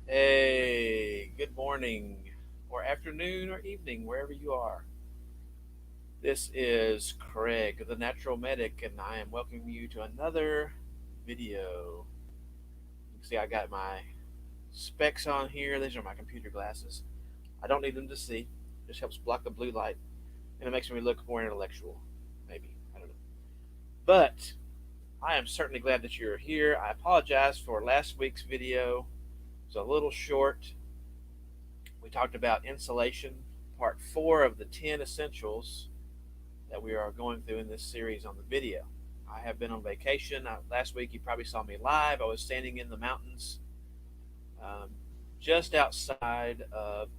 Hey, good morning, or afternoon, or evening, wherever you are. This is Craig, the Natural Medic, and I am welcoming you to another video. You can see I got my specs on here. These are my computer glasses. I don't need them to see. It just helps block the blue light, and it makes me look more intellectual. Maybe. I don't know. But I am certainly glad that you're here. I apologize for last week's video. It was a little short. We talked about insulation, part 4 of the 10 essentials that we are going through in this series on the video. I have been on vacation. Last week you probably saw me live. I was standing in the mountains um, just outside of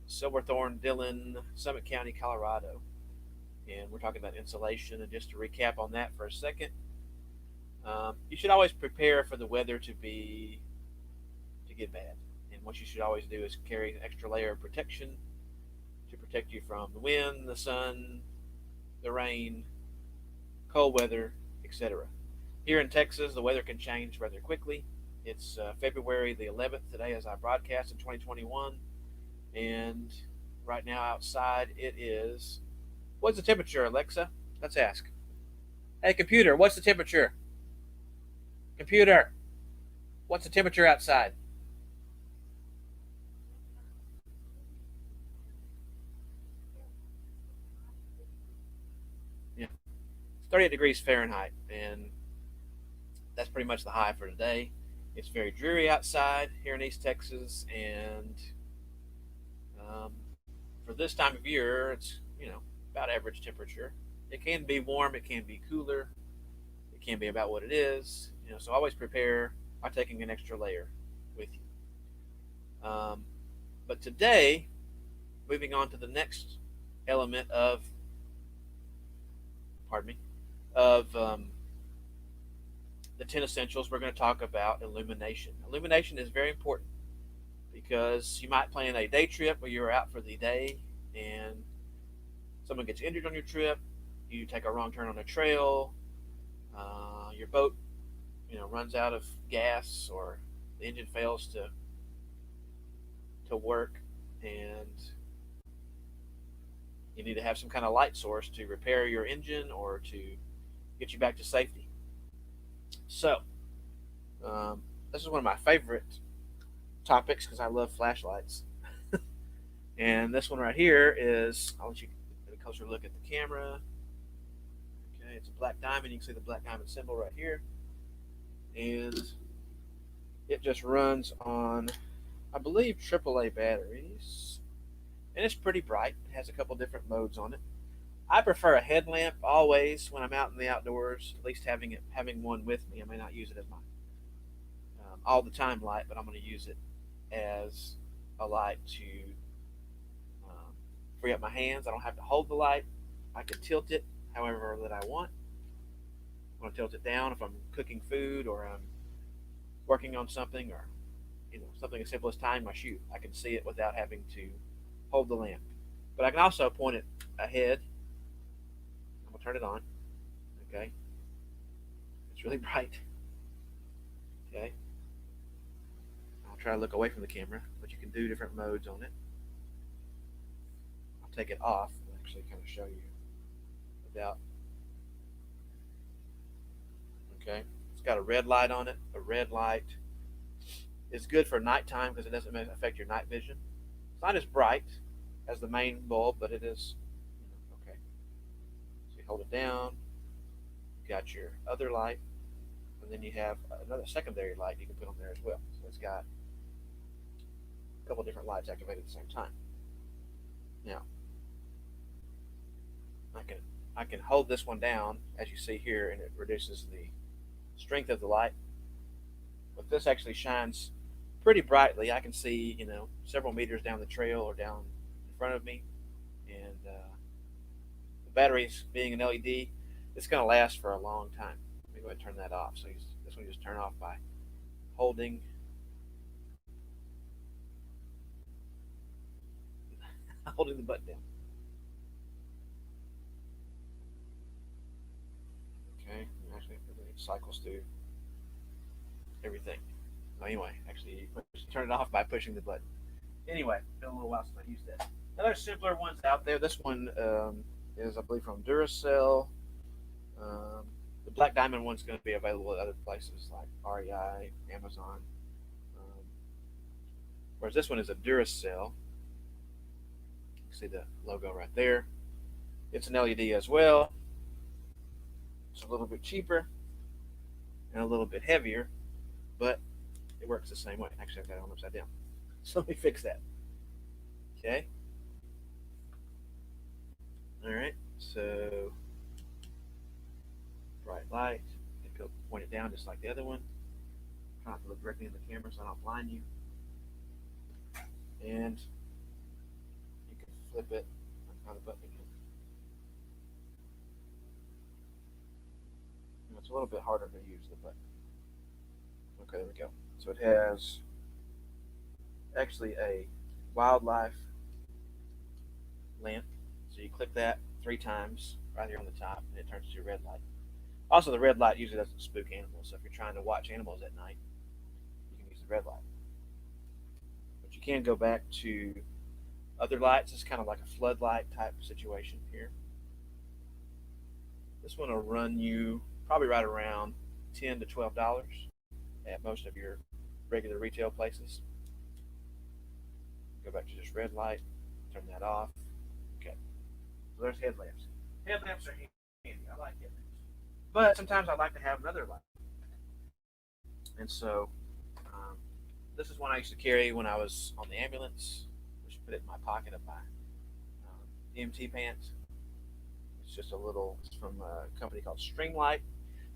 Silverthorne, Dillon, Summit County, Colorado. And we're talking about insulation. And just to recap on that for a second, you should always prepare for the weather to get bad. And what you should always do is carry an extra layer of protection to protect you from the wind, the sun, the rain, cold weather, etc. Here in Texas, the weather can change rather quickly. It's February the 11th today as I broadcast in 2021. And right now outside it is, what's the temperature, Alexa? Let's ask. Hey, computer, what's the temperature? Computer, what's the temperature outside? Yeah, it's 38 degrees Fahrenheit, and that's pretty much the high for today. It's very dreary outside here in East Texas, and um, for this time of year, it's about average temperature. It can be warm, it can be cooler, it can be about what it is. So always prepare by taking an extra layer with you. But today, moving on to the next element of, pardon me, of the 10 essentials, we're going to talk about illumination. Illumination is very important because you might plan a day trip where you're out for the day and someone gets injured on your trip, you take a wrong turn on a trail, your boat runs out of gas, or the engine fails to work, and you need to have some kind of light source to repair your engine or to get you back to safety. So this is one of my favorite topics because I love flashlights. And this one right here is, I'll let you get a closer look at the camera. Okay, it's a black diamond. You can see the black diamond symbol right here. And it just runs on, I believe, AAA batteries. And it's pretty bright. It has a couple different modes on it. I prefer a headlamp always when I'm out in the outdoors, at least having one with me. I may not use it as my all the time light, but I'm going to use it as a light to um, free up my hands. I don't have to hold the light. I can tilt it however that I want. I want to tilt it down if I'm cooking food or I'm working on something, or something as simple as tying my shoe. I can see it without having to hold the lamp. But I can also point it ahead. I'm gonna turn it on. Okay, it's really bright. Okay, I'll try to look away from the camera, but you can do different modes on it. I'll take it off and actually kind of show you without. Okay, it's got a red light on it. A red light is good for nighttime because it doesn't affect your night vision. It's not as bright as the main bulb, but it is. Okay, so you hold it down. You got your other light, and then you have another secondary light you can put on there as well. So it's got a couple different lights activated at the same time. Now, I can I can hold this one down as you see here, and it reduces the strength of the light. But this actually shines pretty brightly. I can see several meters down the trail or down in front of me, and the batteries being an LED, it's going to last for a long time. Let me go ahead and turn that off. So this one you just turn off by holding holding the button down. Okay, actually it cycles through everything. Oh, anyway, actually, you turn it off by pushing the button. Anyway, been a little while since I used that. Now, there's simpler ones out there. This one is, I believe, from Duracell. Um, the Black Diamond one's going to be available at other places like REI, Amazon. Um, whereas this one is a Duracell. You can see the logo right there. It's an LED as well. It's a little bit cheaper and a little bit heavier, but it works the same way. Actually, I've got it on upside down. So let me fix that. Okay. All right. So bright light. Maybe will point it down just like the other one. Try not to look directly in the camera so I don't blind you. And you can flip it on the button again. And it's a little bit harder to use the button. Okay, there we go. So it has actually a wildlife lamp. So you click that 3 times right here on the top, and it turns to your red light. Also, the red light usually doesn't spook animals. So if you're trying to watch animals at night, you can use the red light. But you can go back to other lights. It's kind of like a floodlight type situation here. This one will run you probably right around $10 to $12 at most of your regular retail places. Go back to just red light, turn that off. Okay. So there's headlamps. Headlamps are handy. I like headlamps. But sometimes I like to have another light. And so this is one I used to carry when I was on the ambulance. I just put it in my pocket of my EMT pants. It's just a little, it's from a company called Streamlight.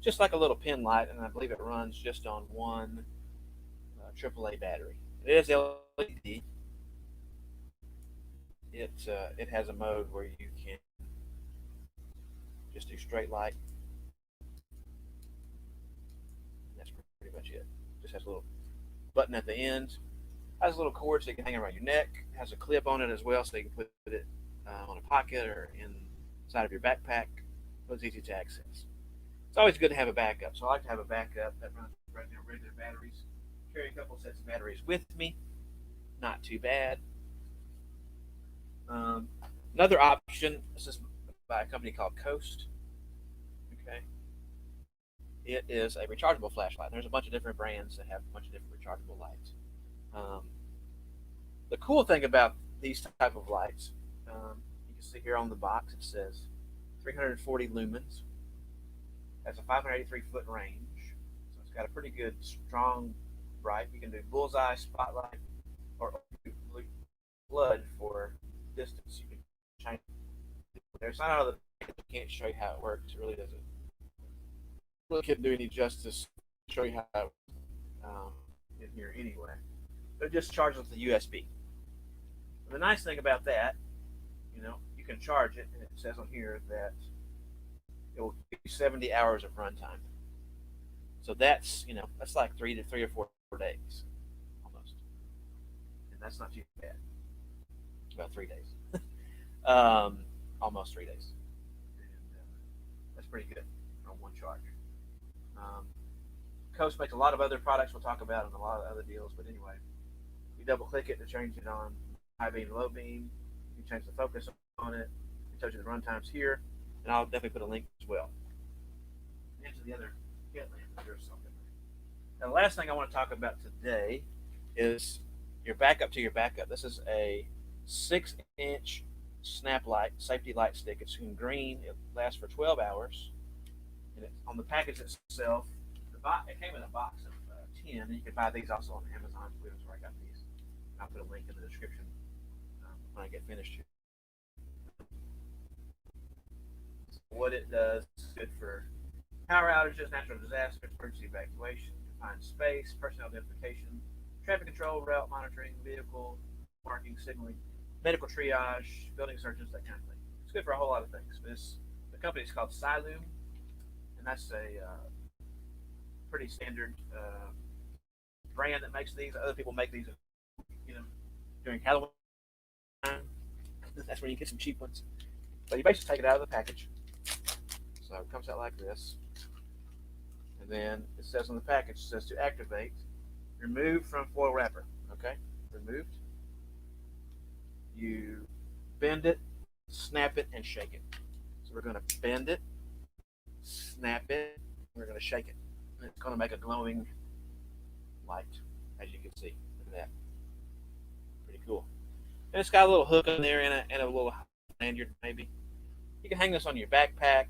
Just like a little pin light, and I believe it runs just on one AAA battery. It is LED. It has a mode where you can just do straight light. And that's pretty much it. Just has a little button at the end. Has a little cord so you can hang it around your neck. It has a clip on it as well, so you can put it on a pocket or inside of your backpack. So it's easy to access. It's always good to have a backup. So I like to have a backup that runs regular batteries. Carry a couple sets of batteries with me. Not too bad. Another option. This is by a company called Coast. Okay. It is a rechargeable flashlight. There's a bunch of different brands that have a bunch of different rechargeable lights. Um, the cool thing about these type of lights, you can see here on the box, it says 340 lumens. Has a 583-foot range, so it's got a pretty good, strong, bright. You can do bullseye, spotlight, or blood for distance. You can change. There's not out of the. I can't show you how it works. It really doesn't. Really can't do any justice. To show you how it in here anyway. But it just charges with the USB. And the nice thing about that, you can charge it, and it says on here that it will give you 70 hours of runtime. So that's like 3 or 4 days almost, and that's not too bad. About 3 days, almost 3 days, and that's pretty good on one charge. Um, Coast makes a lot of other products we'll talk about and a lot of other deals, but anyway, you double click it to change it on high beam, low beam. You can change the focus on it. It tells you the run times here, and I'll definitely put a link as well. Into the other headlamp. Now, the last thing I want to talk about today is your backup to your backup. This is a 6-inch snap light, safety light stick. It's in green. It lasts for 12 hours. And on the package itself, it came in a box of 10, and you can buy these also on Amazon. That's where I got these. I'll put a link in the description when I get finished here. What it does is good for power outages, natural disasters, emergency evacuation, confined space, personnel identification, traffic control, route monitoring, vehicle marking, signaling, medical triage, building searches, that kind of thing. It's good for a whole lot of things. The company is called Siloom, and that's a pretty standard brand that makes these. Other people make these, during Halloween time. That's where you get some cheap ones. So you basically take it out of the package. So it comes out like this. And then it says on the package, it says to activate, removed from foil wrapper. Okay, removed. You bend it, snap it, and shake it. So we're going to bend it, snap it, and we're going to shake it. And it's going to make a glowing light, as you can see. Look at that. Pretty cool. And it's got a little hook on there and a little lanyard, maybe. You can hang this on your backpack,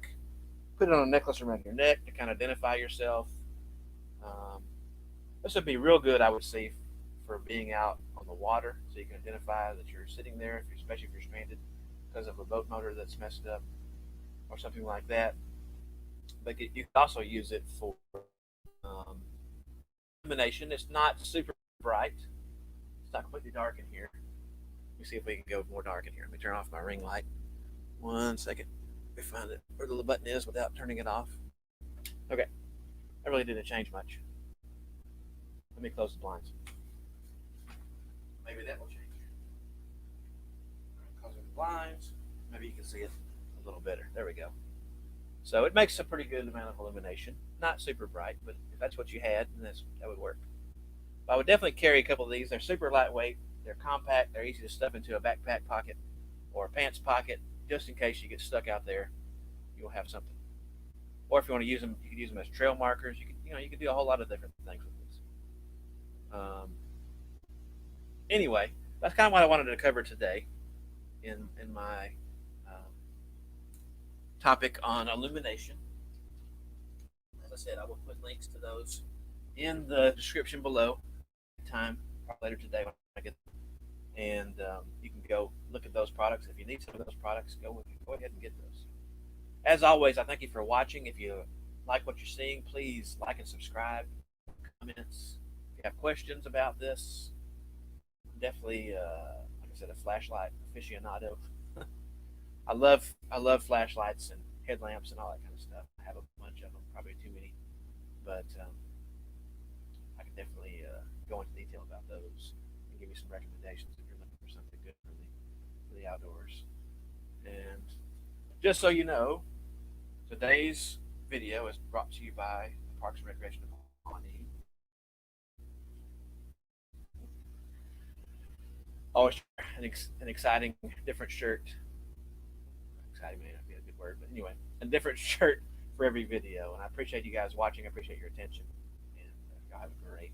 put it on a necklace around your neck to kind of identify yourself. Um, this would be real good, I would say, for being out on the water, so you can identify that you're sitting there, especially if you're stranded because of a boat motor that's messed up or something like that. But you can also use it for um, illumination. It's not super bright. It's not completely dark in here. Let me see if we can go more dark in here. Let me turn off my ring light. 1 second. Let me find it where the little button is without turning it off. Okay. That really didn't change much. Let me close the blinds. Maybe that will change. Closing the blinds. Maybe you can see it a little better. There we go. So it makes a pretty good amount of illumination. Not super bright, but if that's what you had, then that would work. But I would definitely carry a couple of these. They're super lightweight. They're compact. They're easy to stuff into a backpack pocket or a pants pocket, just in case you get stuck out there. You'll have something. Or if you want to use them, you can use them as trail markers. You can do a whole lot of different things with these. Anyway, that's kind of what I wanted to cover today in my um, topic on illumination. As I said, I will put links to those in the description below. Time later today when I get them. And you can go look at those products. If you need some of those products, go ahead and get those. As always, I thank you for watching. If you like what you're seeing, please like and subscribe. Comments. If you have questions about this, definitely, like I said, a flashlight aficionado. I love flashlights and headlamps and all that kind of stuff. I have a bunch of them, probably too many, but I can definitely go into detail about those and give you some recommendations if you're looking for something good for the outdoors. And just so you know, today's video is brought to you by the Parks and Recreation of Pawnee. Always an exciting, different shirt. Exciting may not be a good word, but anyway, a different shirt for every video. And I appreciate you guys watching. I appreciate your attention. And y'all have a great